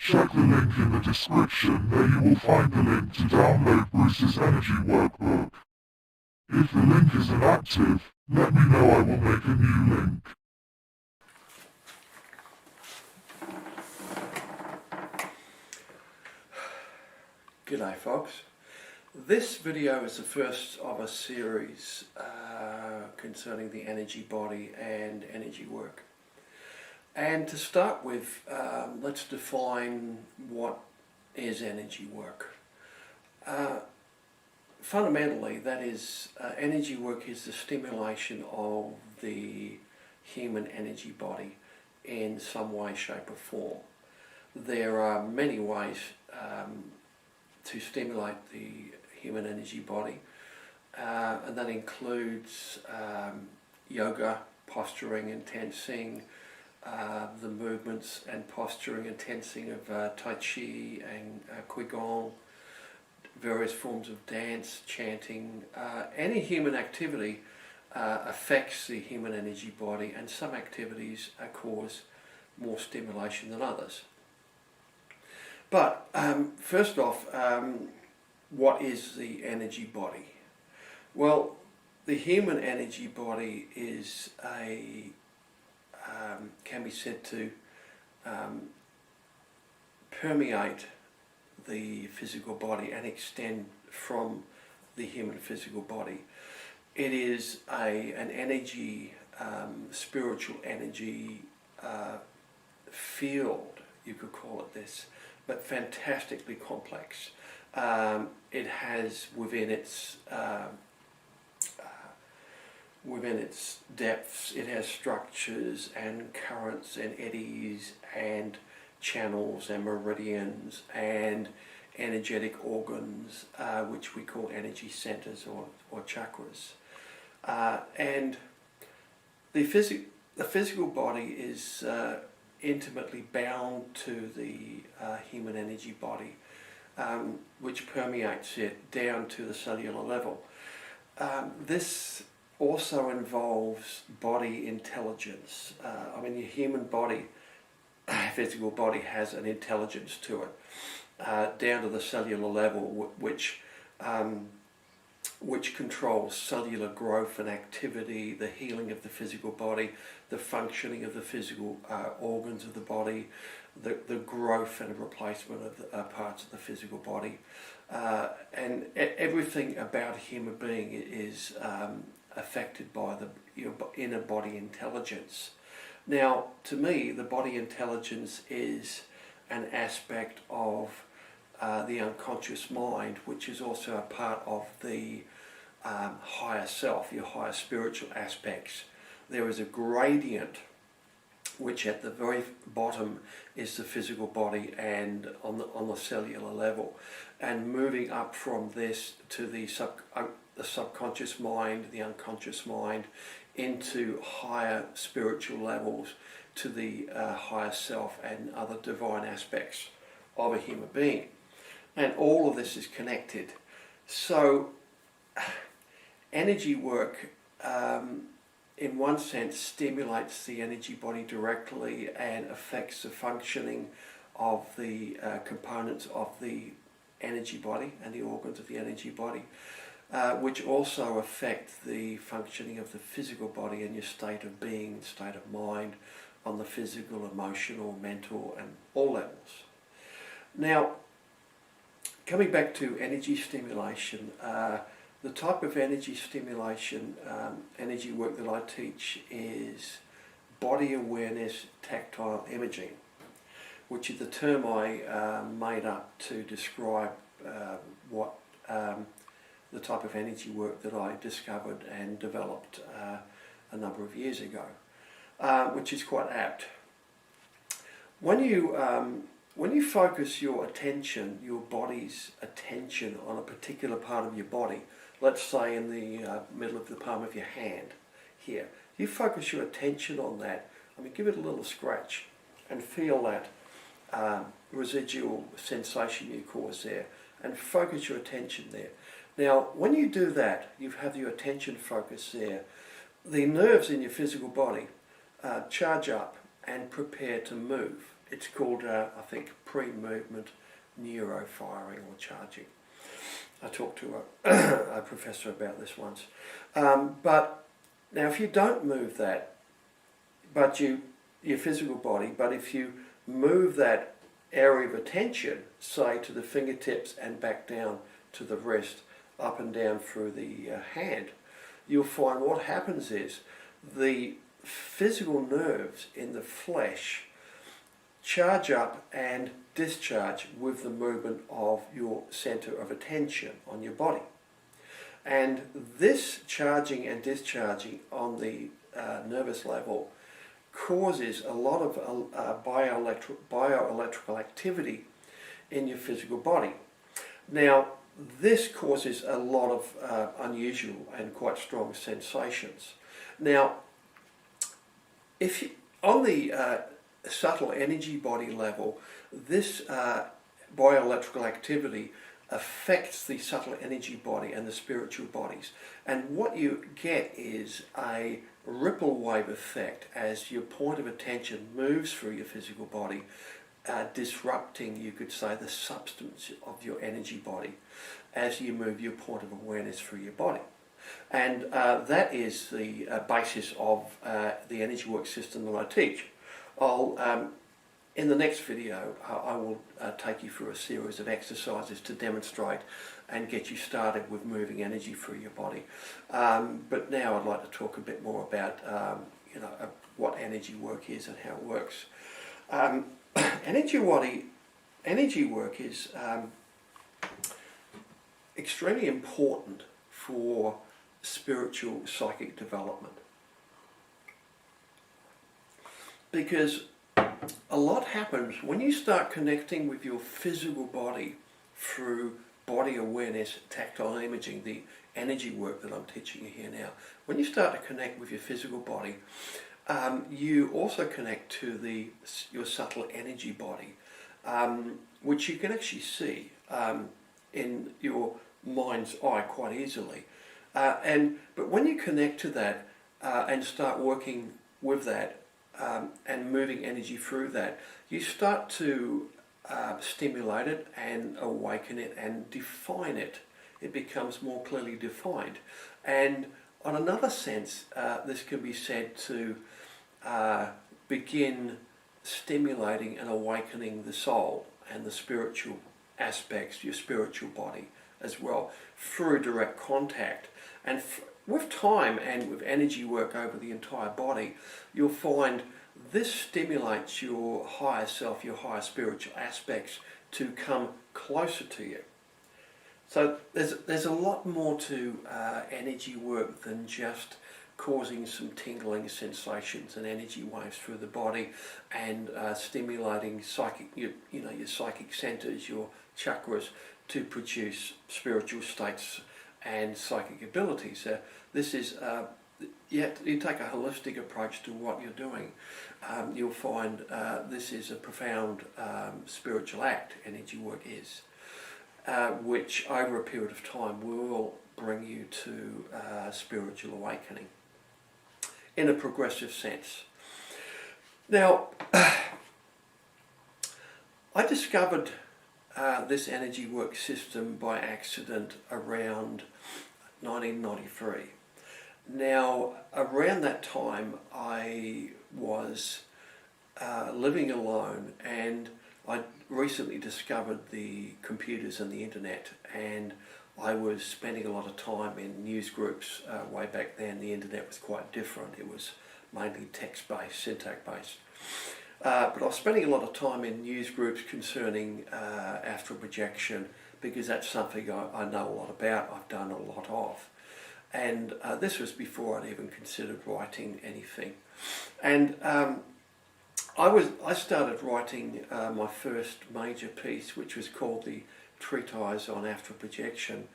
Check the link in the description, there you will find the link to download Bruce's energy workbook. If the link isn't active, let me know, I will make a new link. G'day folks. This video is the first of a series concerning the energy body and energy work. And to start with, let's define what is energy work. Fundamentally, that is, energy work is the stimulation of the human energy body in some way, shape or form. There are many ways to stimulate the human energy body, and that includes yoga, posturing and tensing, the movements and posturing and tensing of Tai Chi and Qigong, various forms of dance, chanting. Any human activity affects the human energy body, and some activities cause more stimulation than others. But first off, what is the energy body? Well, the human energy body is can be said to permeate the physical body and extend from the human physical body. It is an energy, spiritual energy field, you could call it this, but fantastically complex. It has within its depths, it has structures and currents and eddies and channels and meridians and energetic organs, which we call energy centers or chakras. And the physical body is intimately bound to the human energy body, which permeates it down to the cellular level. This also involves body intelligence. I mean, the human body, physical body, has an intelligence to it, down to the cellular level, which controls cellular growth and activity, the healing of the physical body, the functioning of the physical organs of the body, the growth and replacement of the parts of the physical body. And everything about a human being is affected by your inner body intelligence. Now, to me, the body intelligence is an aspect of the unconscious mind, which is also a part of the higher self, your higher spiritual aspects. There is a gradient, which at the very bottom is the physical body and on the cellular level, and moving up from this to the subconscious mind, the unconscious mind, into higher spiritual levels, to the higher self and other divine aspects of a human being. And all of this is connected. So energy work, in one sense, stimulates the energy body directly and affects the functioning of the components of the energy body and the organs of the energy body, which also affect the functioning of the physical body and your state of being, state of mind, on the physical, emotional, mental, and all levels. Now, coming back to energy stimulation, the type of energy stimulation, energy work that I teach is body awareness tactile imaging, which is the term I made up to describe what the type of energy work that I discovered and developed a number of years ago, which is quite apt. When you focus your attention, your body's attention, on a particular part of your body, let's say in the middle of the palm of your hand here, you focus your attention on that. I mean, give it a little scratch and feel that residual sensation you cause there, and focus your attention there. Now, when you do that, you have your attention focused there, the nerves in your physical body charge up and prepare to move it's called, I think, pre-movement neurofiring or charging. I talked to a professor about this once. But now if you don't move that, but your physical body, but if you move that area of attention, say to the fingertips and back down to the wrist, up and down through the hand, you'll find what happens is the physical nerves in the flesh charge up and discharge with the movement of your center of attention on your body. And this charging and discharging on the nervous level causes a lot of bioelectrical activity in your physical body. Now, this causes a lot of unusual and quite strong sensations. Now, if you, on the subtle energy body level, this bioelectrical activity affects the subtle energy body and the spiritual bodies. And what you get is a ripple wave effect as your point of attention moves through your physical body, disrupting, you could say, the substance of your energy body as you move your point of awareness through your body. And that is the basis of the energy work system that I teach. In the next video, I will take you through a series of exercises to demonstrate and get you started with moving energy through your body. But now I'd like to talk a bit more about what energy work is and how it works. Energy work is extremely important for spiritual psychic development, because a lot happens when you start connecting with your physical body through body awareness, tactile imaging, the energy work that I'm teaching you here now. When you start to connect with your physical body, you also connect to your subtle energy body, which you can actually see in your mind's eye quite easily. But when you connect to that and start working with that and moving energy through that, you start to stimulate it and awaken it and define it. It becomes more clearly defined. And on another sense, this can be said to begin stimulating and awakening the soul and the spiritual aspects, your spiritual body as well, through direct contact. And with time and with energy work over the entire body, you'll find this stimulates your higher self, your higher spiritual aspects to come closer to you. So there's a lot more to energy work than just causing some tingling sensations and energy waves through the body and stimulating your psychic centers, your chakras, to produce spiritual states and psychic abilities. This is you take a holistic approach to what you're doing. You'll find this is a profound spiritual act. Energy work is, which over a period of time will bring you to spiritual awakening in a progressive sense. Now, I discovered this energy work system by accident around 1993. Now, around that time, I was living alone, and I recently discovered the computers and the internet, and I was spending a lot of time in news groups. Way back then, the internet was quite different. It was mainly text-based, syntax-based. But I was spending a lot of time in news groups concerning astral projection, because that's something I know a lot about, I've done a lot of. And this was before I'd even considered writing anything. And I started writing my first major piece, which was called the Treatise on Astral Projection,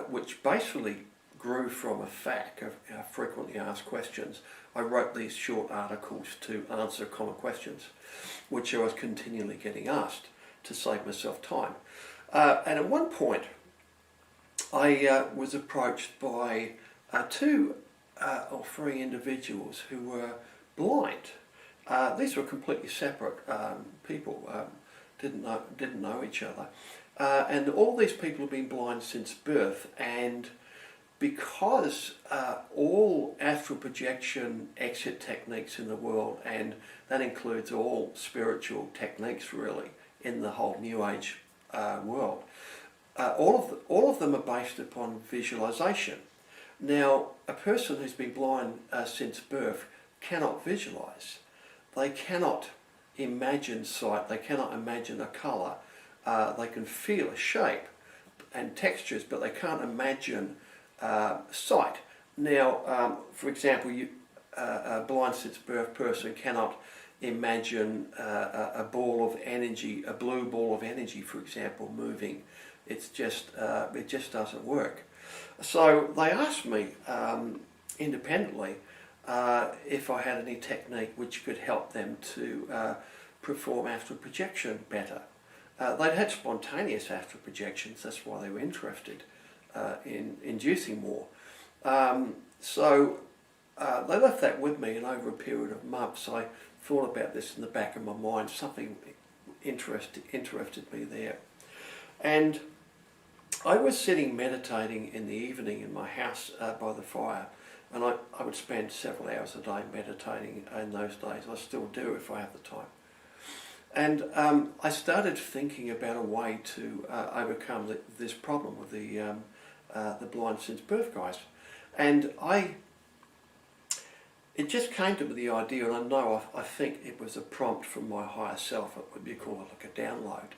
which basically grew from a FAQ, of frequently asked questions. I wrote these short articles to answer common questions, which I was continually getting asked to save myself time. And at one point, I was approached by two or three individuals who were blind. These were completely separate people, didn't know each other, and all these people have been blind since birth. And because all astral projection exit techniques in the world, and that includes all spiritual techniques really in the whole New Age world, all of them are based upon visualization. Now, a person who's been blind since birth cannot visualize. They cannot imagine sight, they cannot imagine a colour, they can feel a shape and textures, but they can't imagine sight. Now, for example, a blind since birth person cannot imagine a ball of energy, a blue ball of energy, for example, moving. It just doesn't work. So they asked me independently if I had any technique which could help them to perform astral projection better. They'd had spontaneous astral projections, that's why they were interested in inducing more. So they left that with me, and over a period of months I thought about this in the back of my mind. Something interested me there. And I was sitting meditating in the evening in my house by the fire, and I would spend several hours a day meditating in those days. I still do if I have the time. And I started thinking about a way to overcome this problem with the blind since birth guys. And it just came to me, the idea, and I know I think it was a prompt from my higher self. It would be called like a download.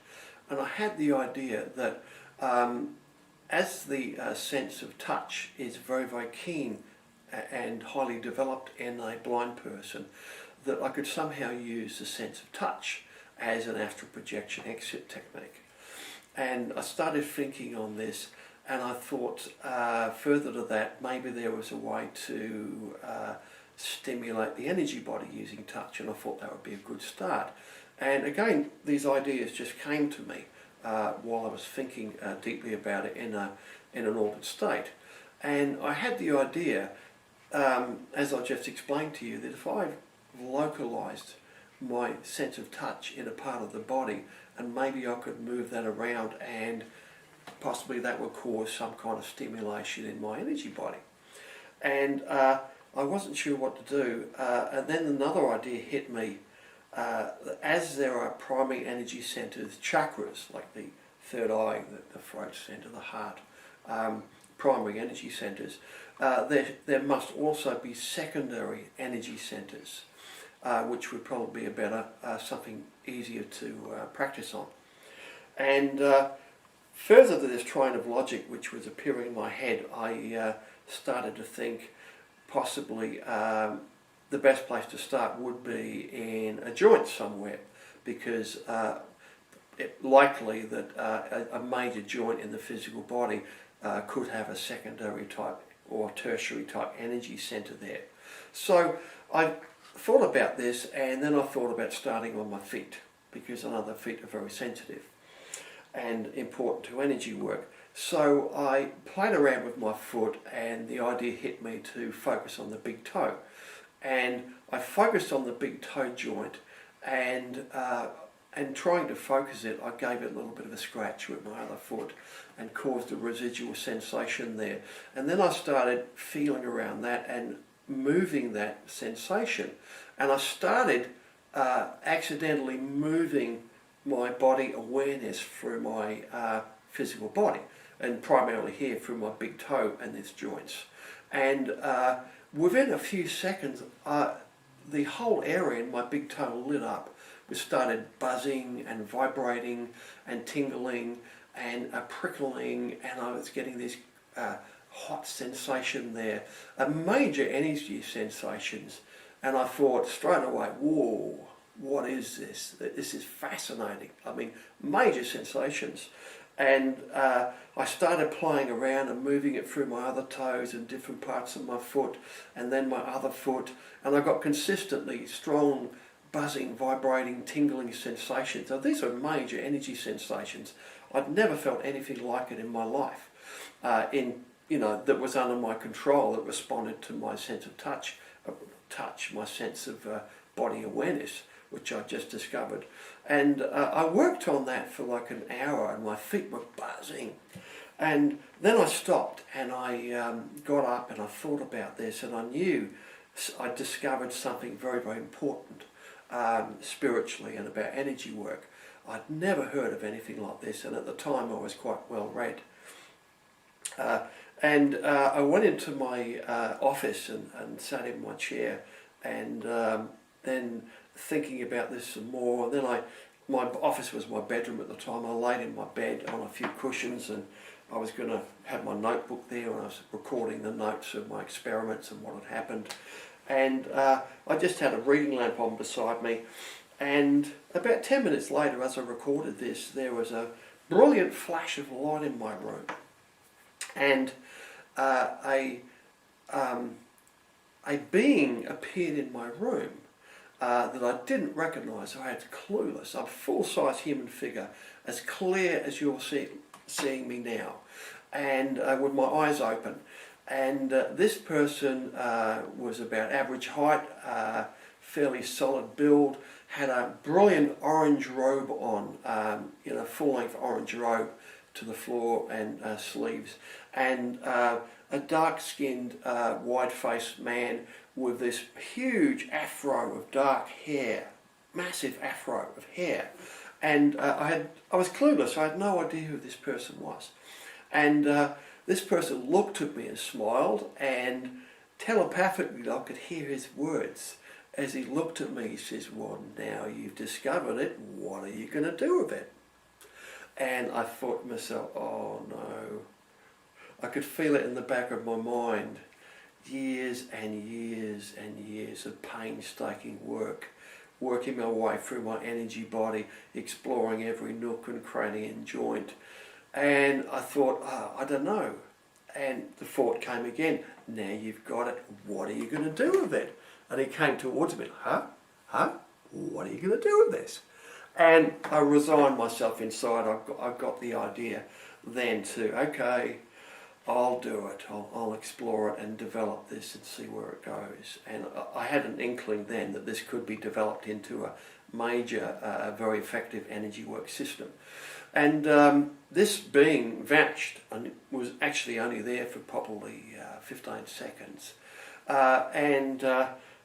And I had the idea that as the sense of touch is very, very keen and highly developed in a blind person, that I could somehow use the sense of touch as an astral projection exit technique. And I started thinking on this, and I thought further to that, maybe there was a way to stimulate the energy body using touch, and I thought that would be a good start. And again, these ideas just came to me while I was thinking deeply about it in an altered state. And I had the idea, as I just explained to you, that if I localized my sense of touch in a part of the body, and maybe I could move that around, and possibly that would cause some kind of stimulation in my energy body. And I wasn't sure what to do. And then another idea hit me. As there are primary energy centers, chakras, like the third eye, the throat center, the heart, primary energy centers, there must also be secondary energy centers, which would probably be a better, something easier to practice on. And further to this train of logic which was appearing in my head, I started to think possibly the best place to start would be in a joint somewhere, because it's likely that a major joint in the physical body could have a secondary type or tertiary type energy center there. So I thought about this, and then I thought about starting on my feet, because I know the feet are very sensitive and important to energy work. So I played around with my foot, and the idea hit me to focus on the big toe. And I focused on the big toe joint, and trying to focus it, I gave it a little bit of a scratch with my other foot and caused a residual sensation there. And then I started feeling around that and moving that sensation. And I started accidentally moving my body awareness through my physical body, and primarily here through my big toe and its joints. And within a few seconds, the whole area in my big toe lit up. It started buzzing and vibrating and tingling and prickling, and I was getting this hot sensation there, a major energy sensations. And I thought straight away, whoa, what is this? This is fascinating. I mean, major sensations. And I started playing around and moving it through my other toes and different parts of my foot, and then my other foot, and I got consistently strong buzzing, vibrating, tingling sensations. So these are major energy sensations. I'd never felt anything like it in my life, that was under my control, that responded to my sense of touch, my sense of body awareness, which I just discovered. And I worked on that for like an hour and my feet were buzzing. And then I stopped and I got up and I thought about this, and I knew I discovered something very, very important spiritually and about energy work. I'd never heard of anything like this, and at the time I was quite well read. I went into my office and sat in my chair, and then thinking about this some more. And then my office was my bedroom at the time. I laid in my bed on a few cushions, and I was going to have my notebook there, and I was recording the notes of my experiments and what had happened. And I just had a reading lamp on beside me. And about 10 minutes later, as I recorded this, there was a brilliant flash of light in my room. And a being appeared in my room that I didn't recognise. I had clueless. A full-size human figure, as clear as you're seeing me now, and with my eyes open. And this person was about average height, fairly solid build, had a brilliant orange robe on, full-length orange robe to the floor and sleeves, and a dark-skinned, wide-faced man with this huge afro of dark hair, massive afro of hair. And I was clueless. I had no idea who this person was. And this person looked at me and smiled, and telepathically I could hear his words. As he looked at me, he says, "Well, now you've discovered it, what are you going to do with it?" And I thought to myself, oh no. I could feel it in the back of my mind. Years and years and years of painstaking work, working my way through my energy body, exploring every nook and cranny and joint. And I thought, I don't know. And the thought came again, now you've got it, what are you going to do with it? And he came towards me, huh? What are you going to do with this? And I resigned myself inside. I got the idea then to, okay, I'll do it. I'll explore it and develop this and see where it goes. And I had an inkling then that this could be developed into a major, very effective energy work system. And this being vanished and was actually only there for probably 15 seconds.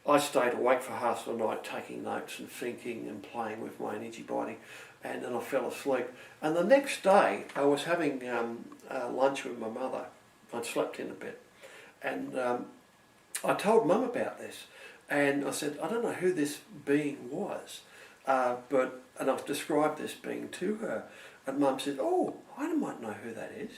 I stayed awake for half the night taking notes and thinking and playing with my energy body, and then I fell asleep. And the next day I was having lunch with my mother. I'd slept in a bit, and I told Mum about this, and I said, I don't know who this being was, and I've described this being to her, and Mum said, oh, I might know who that is.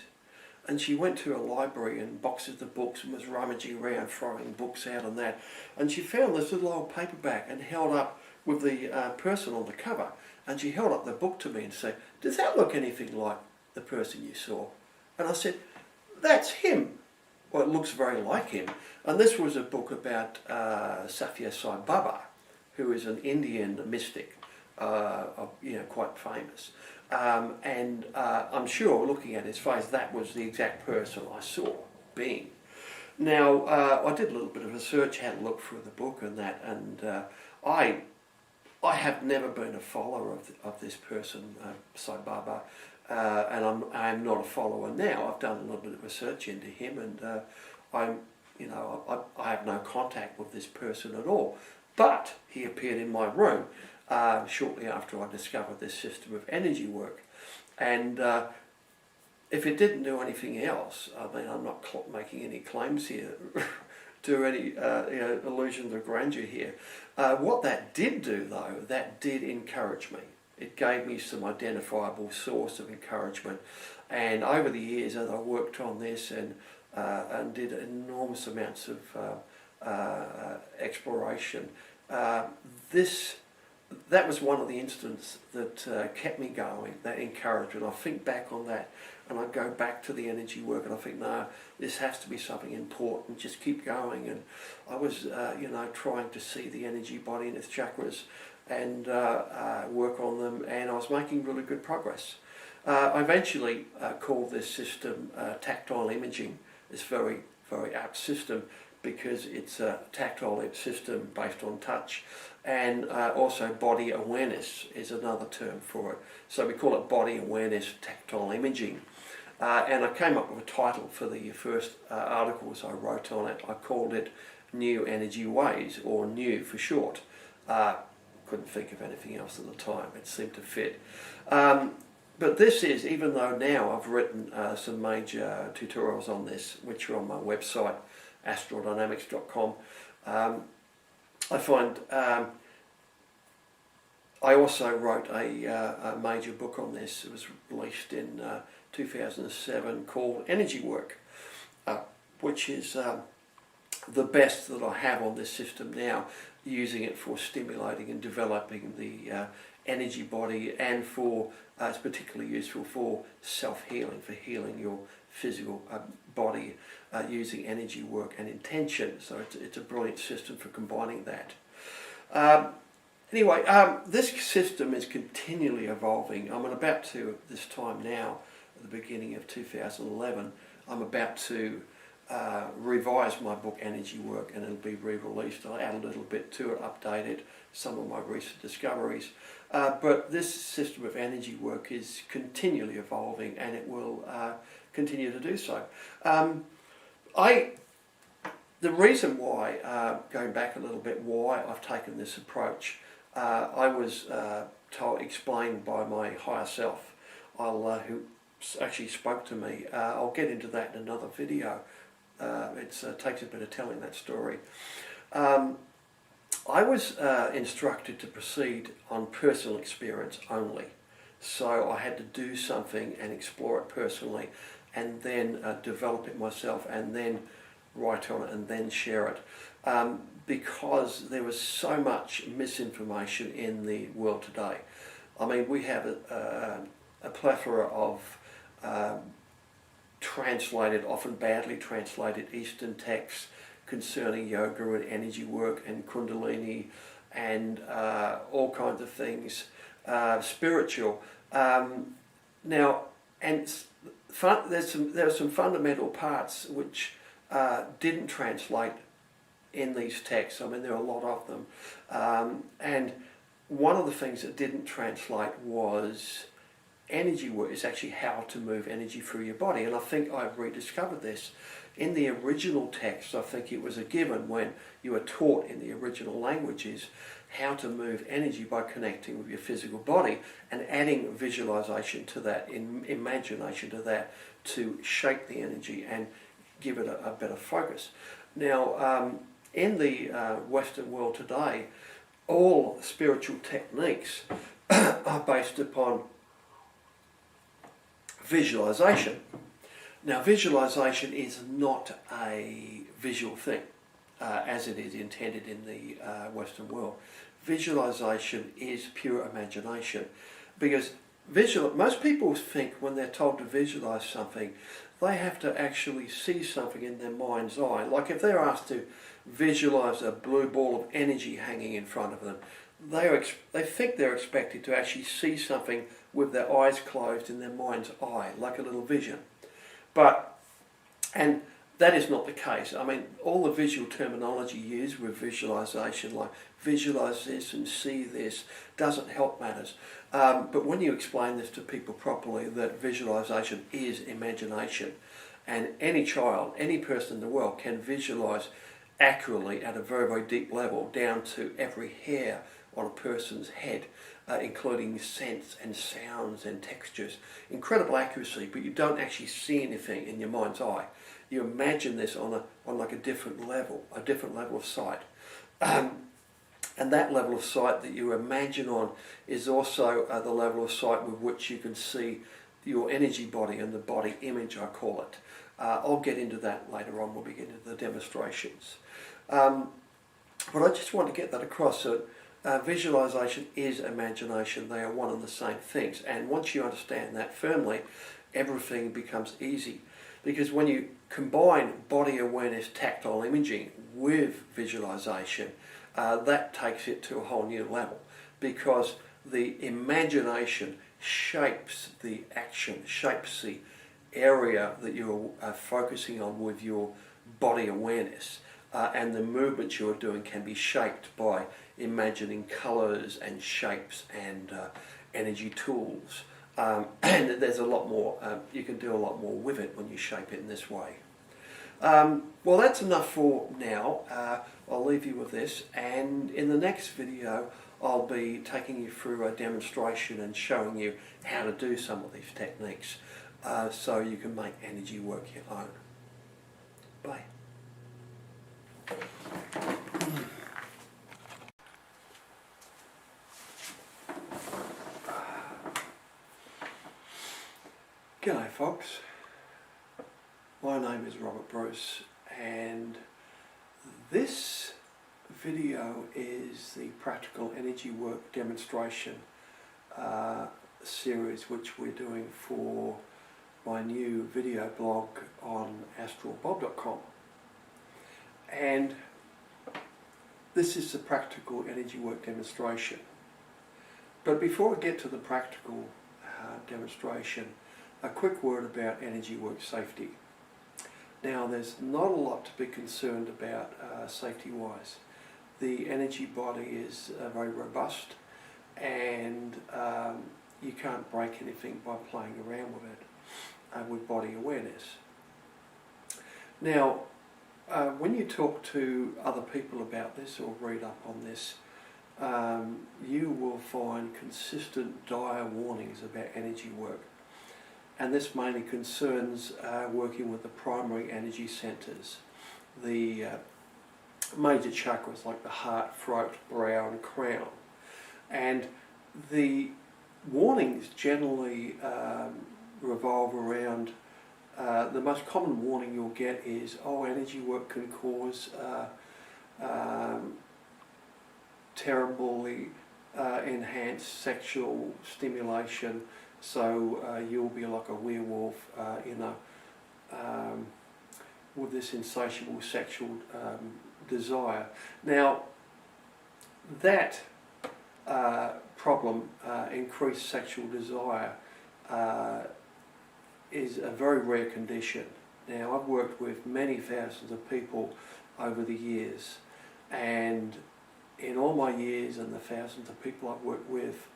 And she went to a library and boxes of books and was rummaging around, throwing books out and that. And she found this little old paperback and held up with the person on the cover. And she held up the book to me and said, does that look anything like the person you saw? And I said, that's him. Well, it looks very like him. And this was a book about Sathya Sai Baba, who is an Indian mystic, quite famous. I'm sure, looking at his face, that was the exact person I saw being. Now, I did a little bit of research, had a look through the book and that, and I have never been a follower of this person, Sai Baba, and I'm not a follower now. I've done a little bit of research into him, and I have no contact with this person at all. But he appeared in my room shortly after I discovered this system of energy work. And if it didn't do anything else, I mean, I'm not making any claims here to any illusions of grandeur here. What that did do, though, that did encourage me. It gave me some identifiable source of encouragement. And over the years, as I worked on this and did enormous amounts of exploration, that was one of the incidents that kept me going, that encouragement. I think back on that and I go back to the energy work and I think, no, this has to be something important, just keep going. And I was, trying to see the energy body and its chakras and work on them, and I was making really good progress. I eventually called this system tactile imaging, this very, very apt system, because it's a tactile system based on touch, and also body awareness is another term for it. So we call it body awareness tactile imaging. And I came up with a title for the first articles I wrote on it. I called it New Energy Ways, or NEW for short. Couldn't think of anything else at the time. It seemed to fit. But this is, even though now I've written some major tutorials on this, which are on my website, astraldynamics.com, I find I also wrote a major book on this. It was released in 2007 called Energy Work, which is the best that I have on this system now, using it for stimulating and developing the energy body, and for it's particularly useful for self-healing, for healing your physical body using energy work and intention. So it's a brilliant system for combining that. Anyway, this system is continually evolving. I'm about to, this time now, at the beginning of 2011, I'm about to revise my book Energy Work, and it'll be re-released. I'll add a little bit to it, update it, some of my recent discoveries. But this system of energy work is continually evolving, and it will continue to do so. The reason why, going back a little bit, why I've taken this approach, I was explained by my higher self, who actually spoke to me. I'll get into that in another video. It takes a bit of telling that story. I was instructed to proceed on personal experience only. So I had to do something and explore it personally, and then develop it myself, and then write on it, and then share it. Because there was so much misinformation in the world today. I mean, we have a plethora of translated, often badly translated Eastern texts concerning yoga and energy work and Kundalini and all kinds of things, spiritual. Now, and there are some fundamental parts which didn't translate in these texts. I mean, there are a lot of them. And one of the things that didn't translate was energy work. Is actually how to move energy through your body. And I think I've rediscovered this. In the original text, I think it was a given when you were taught in the original languages how to move energy by connecting with your physical body and adding visualization to that, imagination to that, to shape the energy and give it a better focus. Now, in the Western world today, all spiritual techniques are based upon visualization. Now, visualization is not a visual thing, as it is intended in the Western world. Visualization is pure imagination, because most people think when they're told to visualize something, they have to actually see something in their mind's eye. Like if they're asked to visualize a blue ball of energy hanging in front of them, they think they're expected to actually see something with their eyes closed in their mind's eye, like a little vision. And that is not the case. I mean, all the visual terminology used with visualization, like visualize this and see this, doesn't help matters. But when you explain this to people properly, that visualization is imagination, and any child, any person in the world can visualize accurately at a very, very deep level, down to every hair on a person's head, including scents and sounds and textures. Incredible accuracy, but you don't actually see anything in your mind's eye. You imagine this on like a different level of sight. And that level of sight that you imagine on is also the level of sight with which you can see your energy body and the body image, I call it. I'll get into that later on when we get into the demonstrations. But I just want to get that across. So visualization is imagination. They are one and the same things. And once you understand that firmly, everything becomes easy. Because when you combine body awareness tactile imaging with visualization, that takes it to a whole new level. Because the imagination shapes the action, shapes the area that you're focusing on with your body awareness. and the movements you're doing can be shaped by imagining colours and shapes and energy tools. And there's a lot more, you can do a lot more with it when you shape it in this way. Well, that's enough for now. I'll leave you with this, and in the next video I'll be taking you through a demonstration and showing you how to do some of these techniques so you can make energy work your own. Bye. G'day folks, my name is Robert Bruce, and this video is the Practical Energy Work demonstration series which we're doing for my new video blog on astralbob.com. And this is the Practical Energy Work demonstration. But before I get to the practical demonstration, a quick word about energy work safety. Now, there's not a lot to be concerned about safety-wise. The energy body is very robust, and you can't break anything by playing around with it with body awareness. Now, when you talk to other people about this or read up on this, you will find consistent dire warnings about energy work. And this mainly concerns working with the primary energy centres, the major chakras like the heart, throat, brow and crown. And the warnings generally revolve around, the most common warning you'll get is, oh, energy work can cause terribly enhanced sexual stimulation, so you'll be like a werewolf with this insatiable sexual desire. Now, that problem, increased sexual desire, is a very rare condition. Now, I've worked with many thousands of people over the years, and in all my years and the thousands of people I've worked with,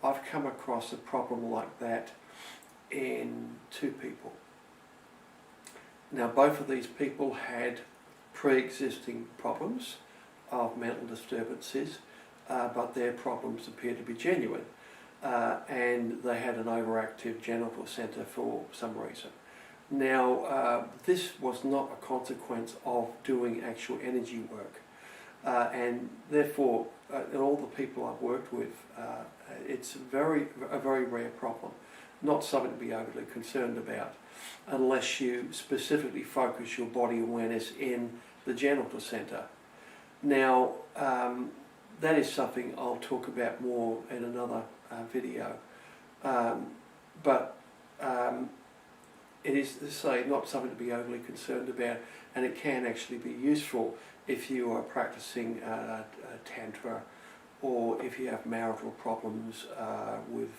I've come across a problem like that in 2 people. Now, both of these people had pre-existing problems of mental disturbances, but their problems appeared to be genuine, and they had an overactive genital centre for some reason. Now, this was not a consequence of doing actual energy work, and therefore, in all the people I've worked with, it's a very rare problem, not something to be overly concerned about, unless you specifically focus your body awareness in the genital centre. Now, that is something I'll talk about more in another video, but it is, to say, not something to be overly concerned about, and it can actually be useful if you are practicing Tantra, or if you have marital problems with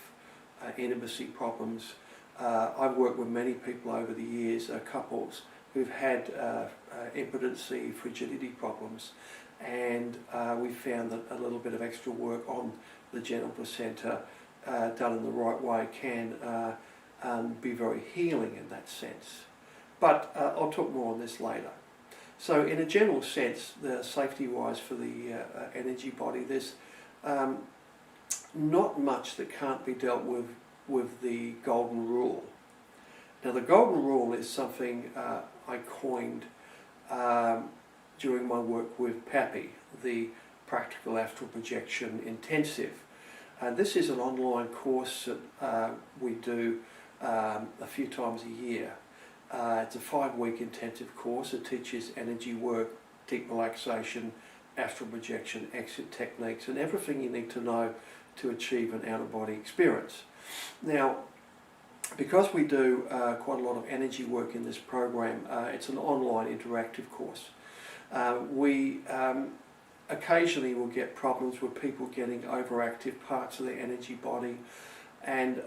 intimacy problems. I've worked with many people over the years, couples who've had impotency, frigidity problems, and we found that a little bit of extra work on the genital centre done in the right way can be very healing in that sense. But I'll talk more on this later. So in a general sense, the safety-wise for the energy body, there's not much that can't be dealt with the golden rule. Now, the golden rule is something I coined during my work with PAPI, the Practical Astral Projection Intensive. This is an online course that we do a few times a year. It's a 5-week intensive course. It teaches energy work, deep relaxation, astral projection, exit techniques, and everything you need to know to achieve an out-of-body experience. Now, because we do quite a lot of energy work in this program, it's an online interactive course. We occasionally will get problems with people getting overactive parts of their energy body, and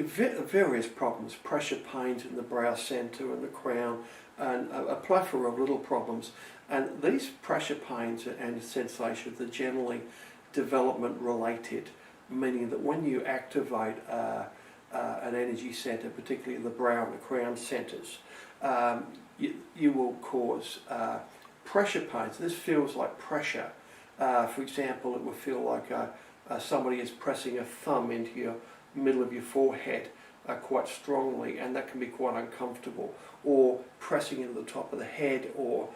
various problems, pressure pains in the brow centre and the crown, and a plethora of little problems. And these pressure pains and sensations are generally development related, meaning that when you activate an energy centre, particularly the brow and the crown centres, you will cause pressure pains. This feels like pressure. For example, it will feel like somebody is pressing a thumb into your middle of your forehead quite strongly, and that can be quite uncomfortable. Or pressing into the top of the head, or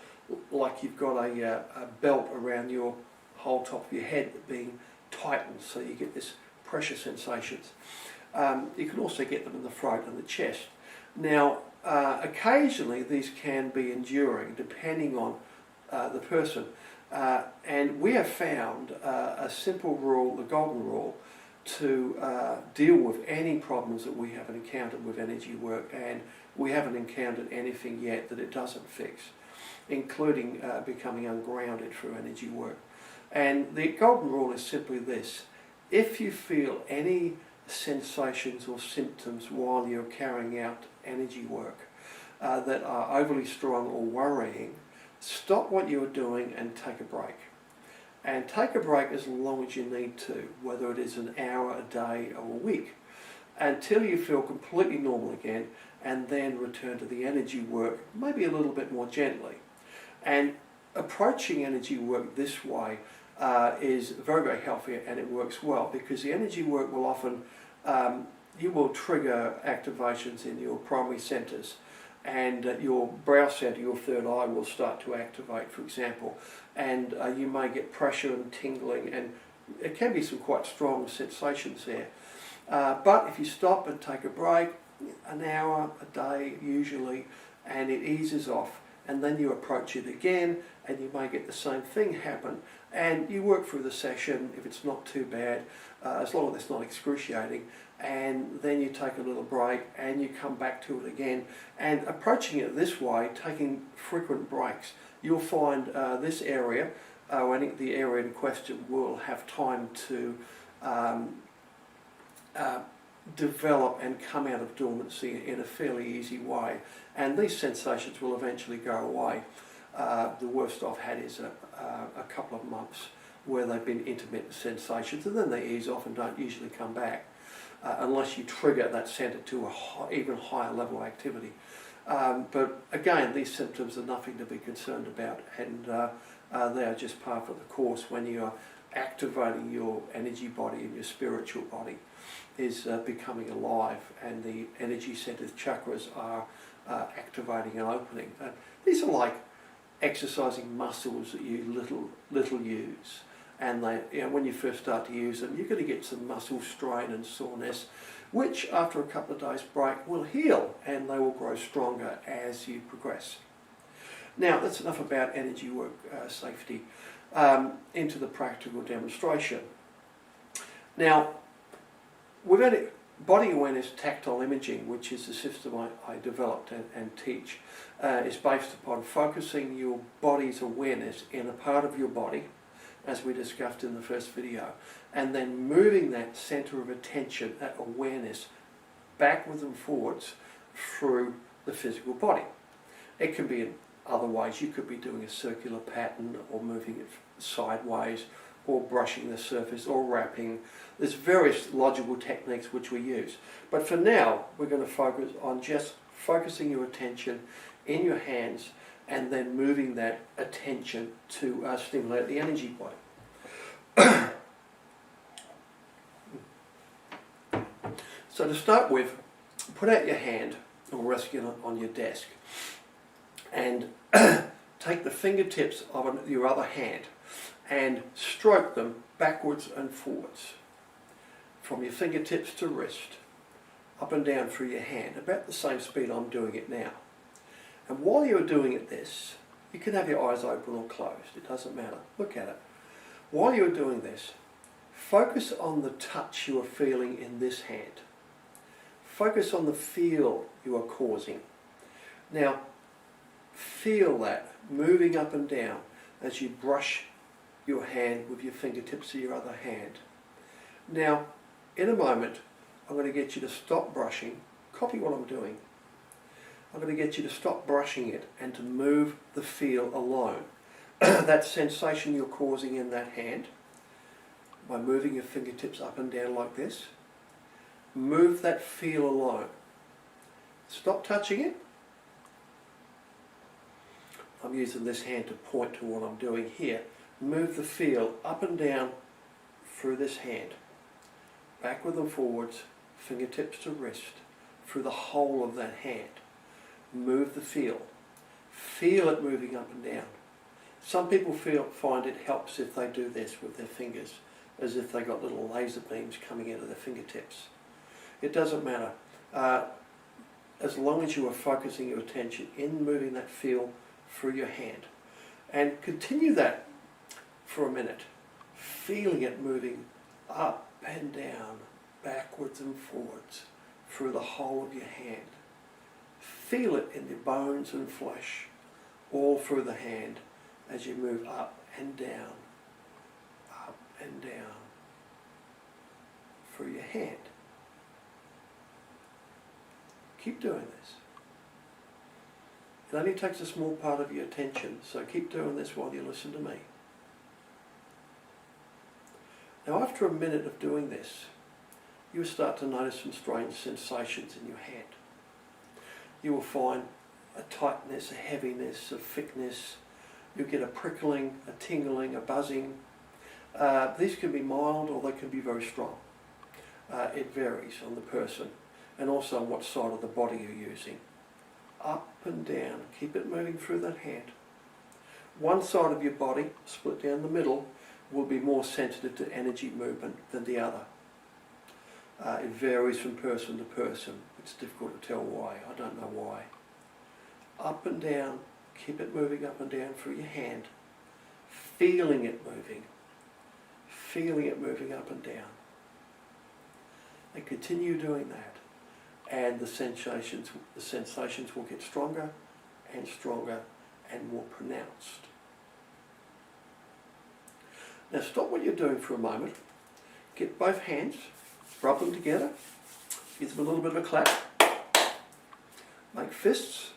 like you've got a belt around your whole top of your head being tightened, so you get this pressure sensations. You can also get them in the throat and the chest. Now, occasionally these can be enduring depending on the person. And we have found a simple rule, the golden rule, to deal with any problems that we haven't encountered with energy work, and we haven't encountered anything yet that it doesn't fix, including becoming ungrounded through energy work. And the golden rule is simply this: if you feel any sensations or symptoms while you're carrying out energy work that are overly strong or worrying, stop what you're doing and take a break. And take a break as long as you need to, whether it is an hour, a day or a week, until you feel completely normal again, and then return to the energy work, maybe a little bit more gently. And approaching energy work this way is very, very healthy, and it works well, because the energy work will often, you will trigger activations in your primary centres, and your brow centre, your third eye, will start to activate, for example, and you may get pressure and tingling, and it can be some quite strong sensations there. But if you stop and take a break, an hour, a day usually, and it eases off, and then you approach it again, and you may get the same thing happen, and you work through the session if it's not too bad, as long as it's not excruciating, and then you take a little break and you come back to it again. And approaching it this way, taking frequent breaks, you'll find this area, the area in question, will have time to develop and come out of dormancy in a fairly easy way, and these sensations will eventually go away. The worst I've had is a couple of months where they've been intermittent sensations, and then they ease off and don't usually come back unless you trigger that centre to a even higher level of activity. But again, these symptoms are nothing to be concerned about, and they are just part of the course when you are activating your energy body and your spiritual body is becoming alive, and the energy centers, chakras, are activating and opening. These are like exercising muscles that you little use, and they, when you first start to use them, you're going to get some muscle strain and soreness, which after a couple of days break will heal, and they will grow stronger as you progress. Now, that's enough about energy work safety. Into the practical demonstration. Now, we've had body awareness tactile imaging, which is the system I developed and teach, is based upon focusing your body's awareness in a part of your body, as we discussed in the first video, and then moving that centre of attention, that awareness, backwards and forwards through the physical body. It can be in other ways. You could be doing a circular pattern, or moving it sideways, or brushing the surface, or wrapping. There's various logical techniques which we use. But for now, we're going to focus on just focusing your attention in your hands and then moving that attention to stimulate the energy body. So to start with, put out your hand or rest it on your desk, and take the fingertips of your other hand and stroke them backwards and forwards from your fingertips to wrist, up and down through your hand, about the same speed I'm doing it now. And while you're doing this, you can have your eyes open or closed, it doesn't matter, look at it. While you're doing this, focus on the touch you are feeling in this hand. Focus on the feel you are causing. Now, feel that moving up and down as you brush your hand with your fingertips of your other hand. Now, in a moment, I'm going to get you to stop brushing. Copy what I'm doing. I'm going to get you to stop brushing it and to move the feel alone. That sensation you're causing in that hand, by moving your fingertips up and down like this, move that feel alone. Stop touching it. I'm using this hand to point to what I'm doing here. Move the feel up and down through this hand. Backward and forwards, fingertips to wrist, through the whole of that hand. Move the feel. Feel it moving up and down. Some people find it helps if they do this with their fingers, as if they got little laser beams coming out of their fingertips. It doesn't matter. As long as you are focusing your attention in moving that feel through your hand. And continue that for a minute, feeling it moving up and down, backwards and forwards, through the whole of your hand. Feel it in your bones and flesh, all through the hand as you move up and down through your hand. Keep doing this. It only takes a small part of your attention, so keep doing this while you listen to me. Now, after a minute of doing this, you'll start to notice some strange sensations in your hand. You will find a tightness, a heaviness, a thickness. You'll get a prickling, a tingling, a buzzing. These can be mild or they can be very strong. It varies on the person and also on what side of the body you're using. Up and down, keep it moving through that hand. One side of your body, split down the middle, will be more sensitive to energy movement than the other. It varies from person to person. It's difficult to tell why. I don't know why. Up and down, keep it moving up and down through your hand, feeling it moving up and down. And continue doing that. And the sensations will get stronger and stronger and more pronounced. Now stop what you're doing for a moment. Get both hands, rub them together, give them a little bit of a clap. Make fists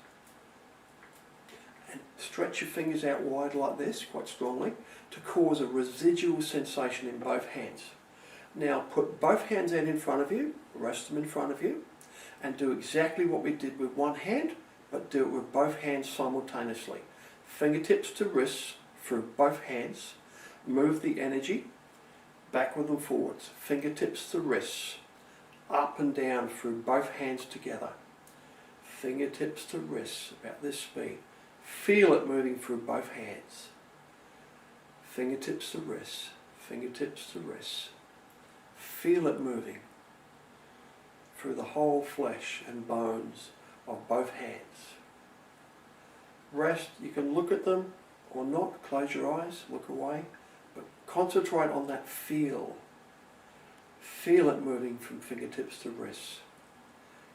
and stretch your fingers out wide like this, quite strongly, to cause a residual sensation in both hands. Now put both hands out in front of you, rest them in front of you, and do exactly what we did with one hand, but do it with both hands simultaneously. Fingertips to wrists through both hands. Move the energy backward and forwards. Fingertips to wrists. Up and down through both hands together. Fingertips to wrists, about this speed. Feel it moving through both hands. Fingertips to wrists. Fingertips to wrists. Feel it moving through the whole flesh and bones of both hands. Rest, you can look at them or not, close your eyes, look away, but concentrate on that feel. Feel it moving from fingertips to wrists.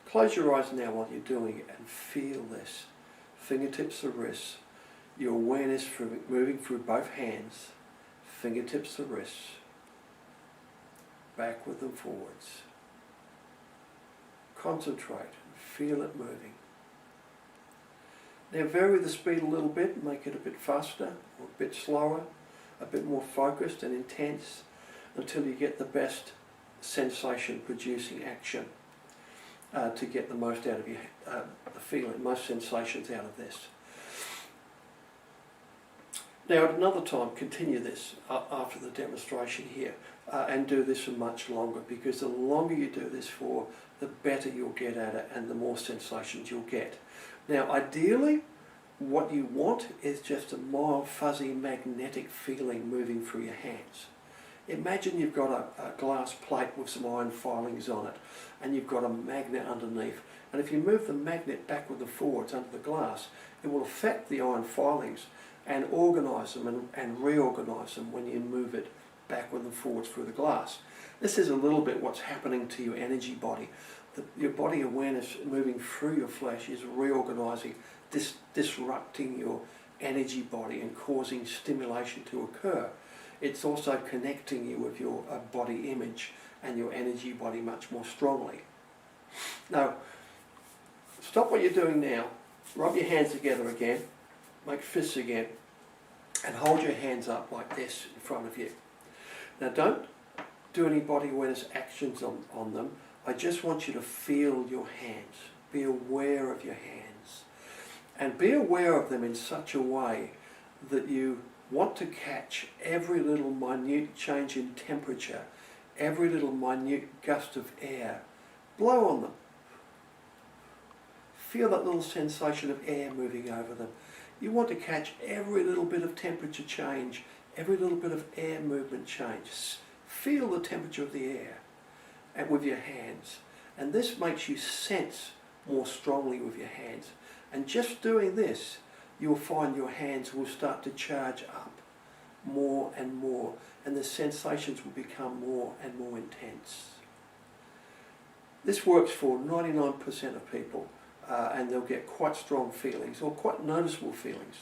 Close your eyes now while you're doing it and feel this. Fingertips to wrists, your awareness moving through both hands, fingertips to wrists, backward and forwards. Concentrate and feel it moving. Now vary the speed a little bit, make it a bit faster or a bit slower, a bit more focused and intense until you get the best sensation producing action to get the most out of your the feeling, most sensations out of this. Now at another time continue this after the demonstration here and do this for much longer, because the longer you do this for, the better you'll get at it and the more sensations you'll get. Now ideally what you want is just a mild fuzzy magnetic feeling moving through your hands. Imagine you've got a glass plate with some iron filings on it and you've got a magnet underneath, and if you move the magnet backward and forwards under the glass, it will affect the iron filings and organise them and reorganise them when you move it backward and forwards through the glass. This is a little bit what's happening to your energy body. Your body awareness moving through your flesh is reorganising, disrupting your energy body and causing stimulation to occur. it's also connecting you with your body image and your energy body much more strongly. Now, stop what you're doing now, rub your hands together again, make fists again, and hold your hands up like this in front of you. Now don't do any body awareness actions on them. I just want you to feel your hands. Be aware of your hands. And be aware of them in such a way that you want to catch every little minute change in temperature, every little minute gust of air. Blow on them. Feel that little sensation of air moving over them. You want to catch every little bit of temperature change, every little bit of air movement change. Feel the temperature of the air and with your hands. And this makes you sense more strongly with your hands. And just doing this, you'll find your hands will start to charge up more and more, and the sensations will become more and more intense. This works for 99% of people, and they'll get quite strong feelings or quite noticeable feelings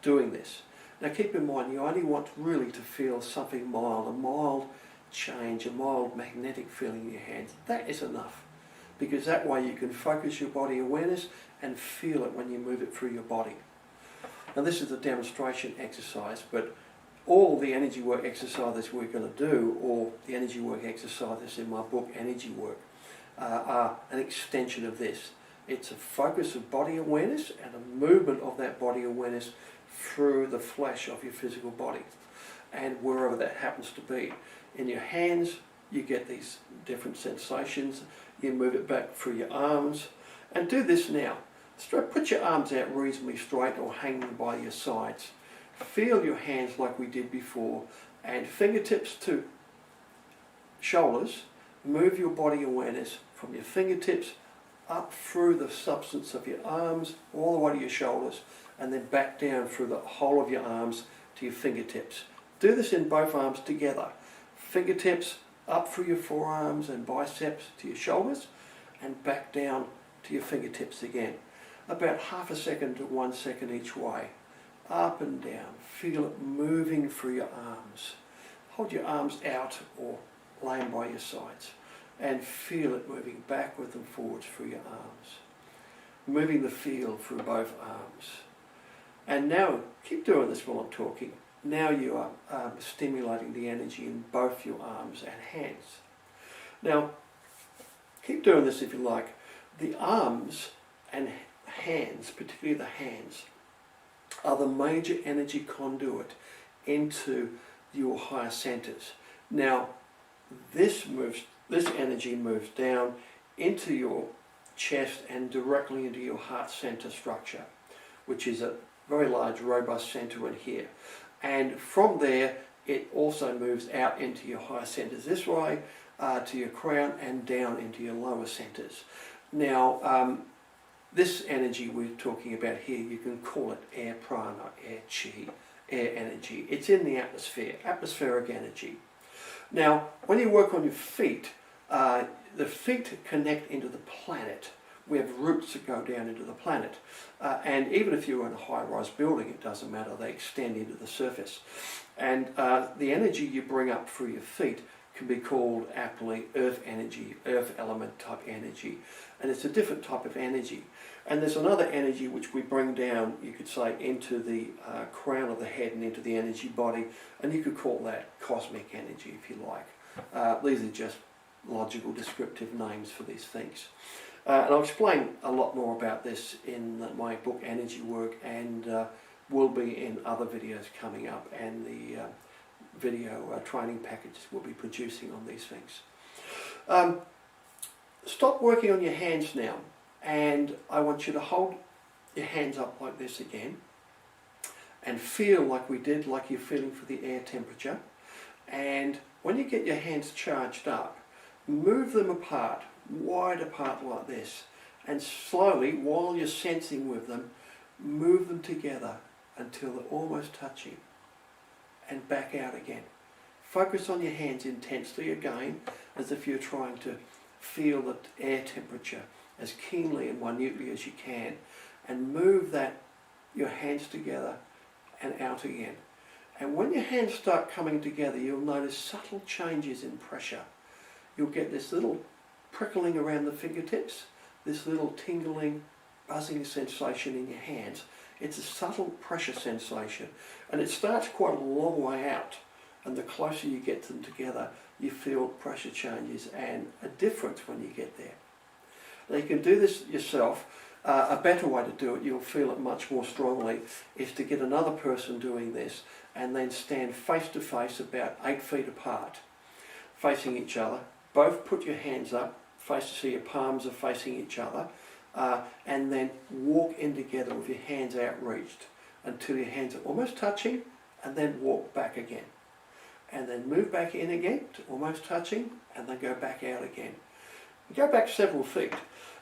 doing this. Now keep in mind, you only want really to feel something mild, a mild change, a mild magnetic feeling in your hands. That is enough, because that way you can focus your body awareness and feel it when you move it through your body. Now this is a demonstration exercise, but all the energy work exercises we're going to do, or the energy work exercises in my book Energy Work, are an extension of this. It's a focus of body awareness and a movement of that body awareness through the flesh of your physical body, and wherever that happens to be. In your hands, you get these different sensations. You move it back through your arms, and do this now. Put your arms out reasonably straight or hanging by your sides. Feel your hands like we did before, and fingertips to shoulders. Move your body awareness from your fingertips up through the substance of your arms, all the way to your shoulders, and then back down through the whole of your arms to your fingertips. Do this in both arms together. Fingertips up through your forearms and biceps to your shoulders, and back down to your fingertips again. About half a second to 1 second each way. Up and down. Feel it moving through your arms. Hold your arms out or laying by your sides, and feel it moving backwards and forwards through your arms. Moving the feel through both arms. And now, keep doing this while I'm talking. Now you are stimulating the energy in both your arms and hands. Now, keep doing this if you like. The arms and hands, particularly the hands, are the major energy conduit into your higher centers. Now, this energy moves down into your chest and directly into your heart center structure, which is a very large, robust center in here. And from there, it also moves out into your higher centers this way, to your crown, and down into your lower centers. Now, this energy we're talking about here, you can call it air prana, air chi, air energy. It's in the atmosphere, atmospheric energy. Now, when you work on your feet, the feet connect into the planet. We have roots that go down into the planet. And even if you're in a high-rise building, it doesn't matter, they extend into the surface. And the energy you bring up through your feet can be called aptly earth energy, earth element type energy. And it's a different type of energy. And there's another energy which we bring down, you could say, into the crown of the head and into the energy body. And you could call that cosmic energy if you like. These are just logical descriptive names for these things. And I'll explain a lot more about this in my book Energy Work, and will be in other videos coming up, and the video training packages we'll be producing on these things. Stop working on your hands now, and I want you to hold your hands up like this again and feel like we did, like you're feeling for the air temperature. And when you get your hands charged up, move them apart, wide apart like this, and slowly, while you're sensing with them, move them together until they're almost touching, and back out again. Focus on your hands intensely again, as if you're trying to feel the air temperature as keenly and minutely as you can, and move your hands together and out again. And when your hands start coming together, you'll notice subtle changes in pressure. You'll get this little prickling around the fingertips, this little tingling, buzzing sensation in your hands. It's a subtle pressure sensation, and it starts quite a long way out. And the closer you get them together, you feel pressure changes and a difference when you get there. Now you can do this yourself. A better way to do it, you'll feel it much more strongly, is to get another person doing this and then stand face to face about 8 feet apart, facing each other. Both put your hands up, so your palms are facing each other, and then walk in together with your hands outreached until your hands are almost touching, and then walk back again. And then move back in again to almost touching, and then go back out again. Go back several feet,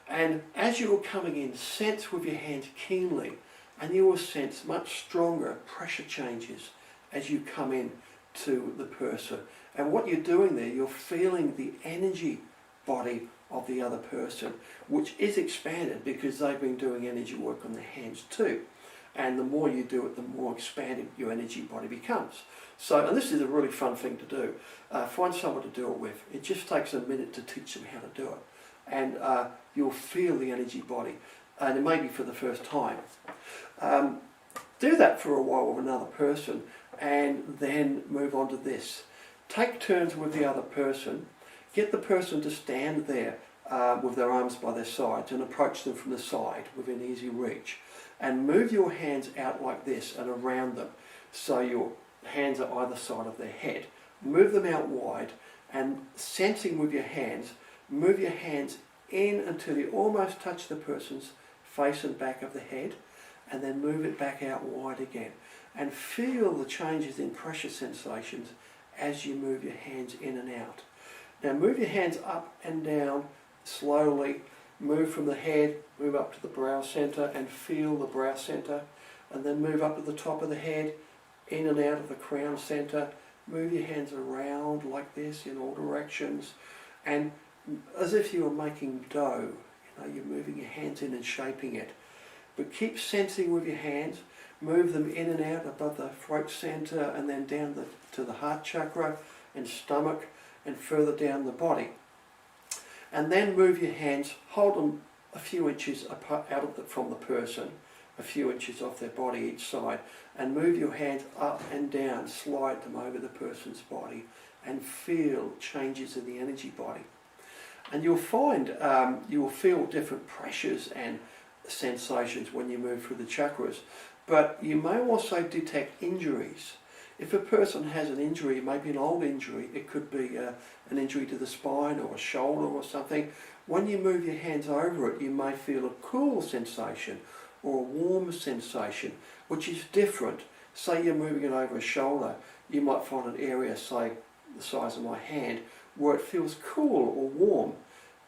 and as you're coming in, sense with your hands keenly, and you will sense much stronger pressure changes as you come in to the person. And what you're doing there, you're feeling the energy body of the other person, which is expanded because they've been doing energy work on their hands too. And the more you do it, the more expanded your energy body becomes. So, and this is a really fun thing to do. Find someone to do it with. It just takes a minute to teach them how to do it. And you'll feel the energy body. And it may be for the first time. Do that for a while with another person, and then move on to this. Take turns with the other person. Get the person to stand there with their arms by their sides and approach them from the side within easy reach. And move your hands out like this and around them, so your hands are either side of their head. Move them out wide, and sensing with your hands, move your hands in until you almost touch the person's face and back of the head, and then move it back out wide again. And feel the changes in pressure sensations as you move your hands in and out. Now move your hands up and down slowly. Move from the head, move up to the brow centre and feel the brow centre, and then move up to the top of the head, in and out of the crown centre. Move your hands around like this in all directions, and as if you were making dough. You're moving your hands in and shaping it. But keep sensing with your hands. Move them in and out above the throat centre, and then down to the heart chakra and stomach, and further down the body. And then move your hands, hold them a few inches apart from the person, a few inches off their body each side, and move your hands up and down, slide them over the person's body, and feel changes in the energy body. And you'll find you'll feel different pressures and sensations when you move through the chakras, but you may also detect injuries. If a person has an injury, maybe an old injury, it could be an injury to the spine or a shoulder or something. When you move your hands over it, you may feel a cool sensation or a warm sensation, which is different. Say you're moving it over a shoulder, you might find an area, say the size of my hand, where it feels cool or warm.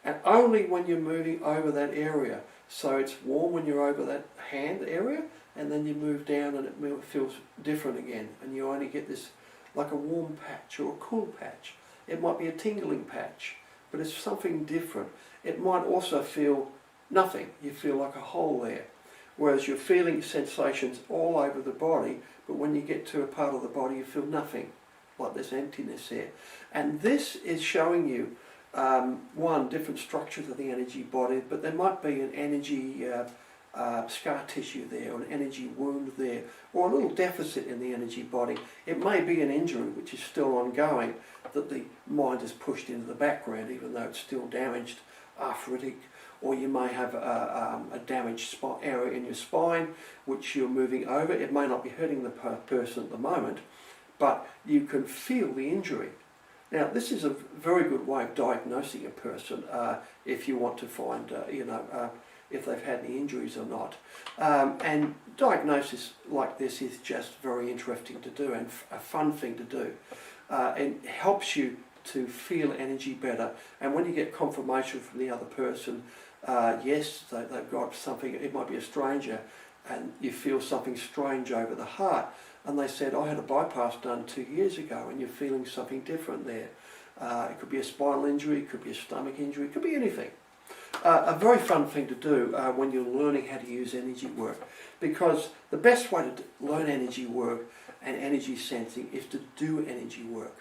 And only when you're moving over that area. So it's warm when you're over that hand area, and then you move down and it feels different again, and you only get this like a warm patch or a cool patch. It might be a tingling patch, but it's something different. It might also feel nothing. You feel like a hole there, whereas you're feeling sensations all over the body, but when you get to a part of the body you feel nothing, like there's emptiness there. And this is showing you one, different structures of the energy body, but there might be an energy scar tissue there, or an energy wound there, or a little deficit in the energy body. It may be an injury which is still ongoing, that the mind has pushed into the background even though it's still damaged, arthritic, or you may have a damaged area in your spine which you're moving over. It may not be hurting the person at the moment, but you can feel the injury. Now, this is a very good way of diagnosing a person if you want to find, if they've had any injuries or not. And diagnosis like this is just very interesting to do and a fun thing to do. It helps you to feel energy better. And when you get confirmation from the other person, yes, they've got something, it might be a stranger, and you feel something strange over the heart, and they said, I had a bypass done 2 years ago, and you're feeling something different there. It could be a spinal injury, it could be a stomach injury, it could be anything. a very fun thing to do when you're learning how to use energy work, because the best way to learn energy work and energy sensing is to do energy work.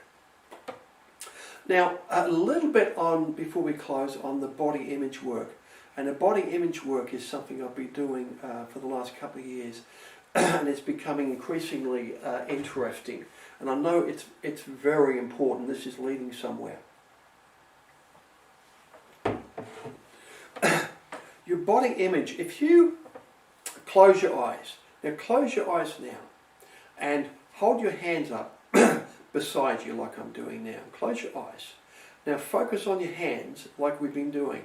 Now, a little bit on, before we close, on the body image work. And the body image work is something I've been doing for the last couple of years, and it's becoming increasingly interesting. And I know it's very important. This is leading somewhere. Your body image, if you close your eyes, now close your eyes now, and hold your hands up beside you like I'm doing now. Close your eyes. Now focus on your hands like we've been doing,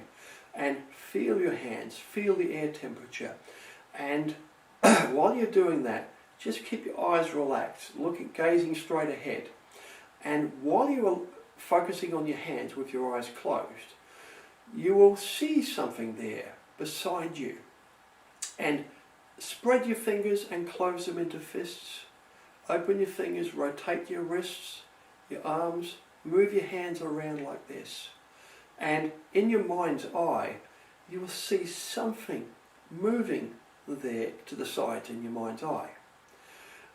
and feel your hands, feel the air temperature. And while you're doing that, just keep your eyes relaxed, gazing straight ahead. And while you are focusing on your hands with your eyes closed, you will see something there beside you. And spread your fingers and close them into fists. Open your fingers, rotate your wrists, your arms, move your hands around like this. And in your mind's eye, you will see something moving there to the sides in your mind's eye.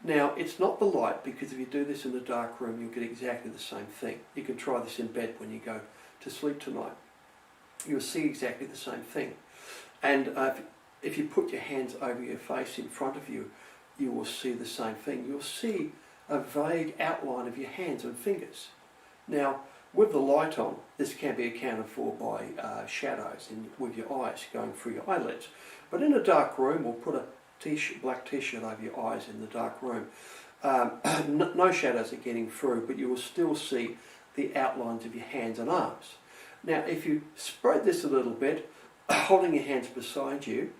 Now, it's not the light, because if you do this in a dark room, you'll get exactly the same thing. You can try this in bed when you go to sleep tonight. You'll see exactly the same thing. And if you put your hands over your face in front of you, you will see the same thing. You'll see a vague outline of your hands and fingers. Now, with the light on, this can be accounted for by shadows with your eyes going through your eyelids. But in a dark room, we'll put a black t-shirt over your eyes in the dark room. No shadows are getting through, but you will still see the outlines of your hands and arms. Now, if you spread this a little bit, holding your hands beside you,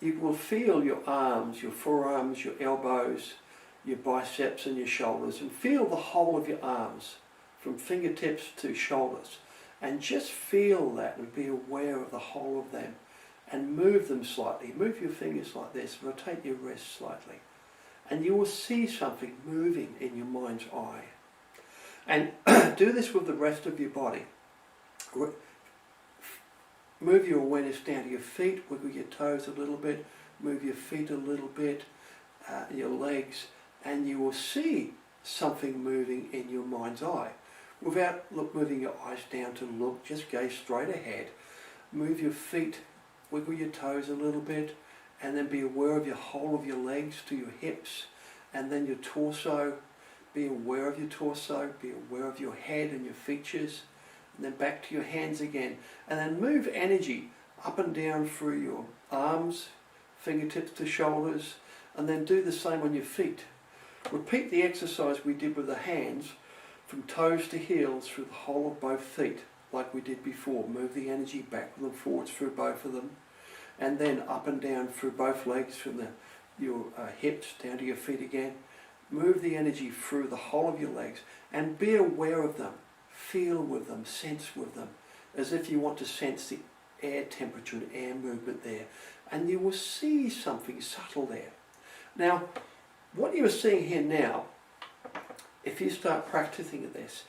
you will feel your arms, your forearms, your elbows, your biceps and your shoulders, and feel the whole of your arms from fingertips to shoulders. And just feel that and be aware of the whole of them. And move them slightly. Move your fingers like this. Rotate your wrists slightly. And you will see something moving in your mind's eye. And do this with the rest of your body. Move your awareness down to your feet. Wiggle your toes a little bit. Move your feet a little bit. Your legs. And you will see something moving in your mind's eye. Without moving your eyes down to look, just gaze straight ahead. Move your feet. Wiggle your toes a little bit, and then be aware of your whole of your legs to your hips, and then your torso. Be aware of your torso, be aware of your head and your features, and then back to your hands again. And then move energy up and down through your arms, fingertips to shoulders, and then do the same on your feet. Repeat the exercise we did with the hands, from toes to heels through the whole of both feet, like we did before. Move the energy backwards and forwards through both of them, and then up and down through both legs, from your hips down to your feet again. Move the energy through the whole of your legs, and be aware of them, feel with them, sense with them, as if you want to sense the air temperature and air movement there, and you will see something subtle there. Now, what you are seeing here now, if you start practicing this,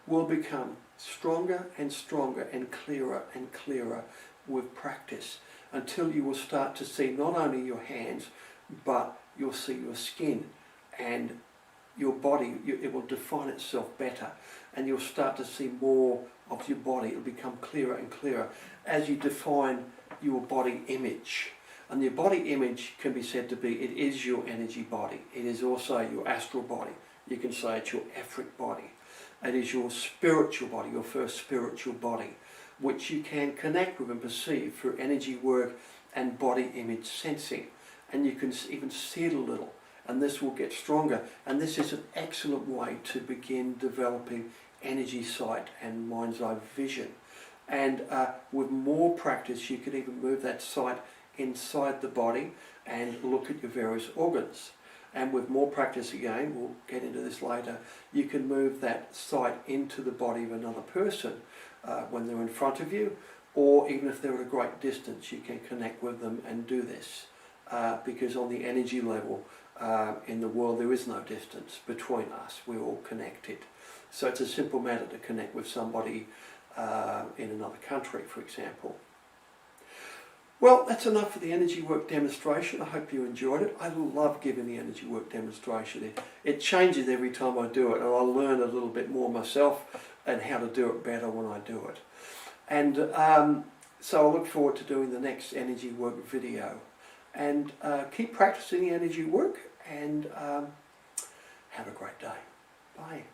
will become stronger and stronger and clearer with practice, until you will start to see not only your hands, but you'll see your skin and your body. It will define itself better, and you'll start to see more of your body. It will become clearer and clearer as you define your body image. And your body image can be said to be, it is your energy body. It is also your astral body. You can say it's your etheric body. It is your spiritual body, your first spiritual body, which you can connect with and perceive through energy work and body image sensing. And you can even see it a little, and this will get stronger. And this is an excellent way to begin developing energy sight and mind's eye vision. And with more practice, you can even move that sight inside the body and look at your various organs. And with more practice again, we'll get into this later, you can move that sight into the body of another person when they're in front of you, or even if they're at a great distance, you can connect with them and do this. Because on the energy level in the world, there is no distance between us. We're all connected. So it's a simple matter to connect with somebody in another country, for example. Well, that's enough for the energy work demonstration. I hope you enjoyed it. I love giving the energy work demonstration. It changes every time I do it, and I learn a little bit more myself and how to do it better when I do it. And so I look forward to doing the next energy work video. And keep practicing the energy work, and have a great day. Bye.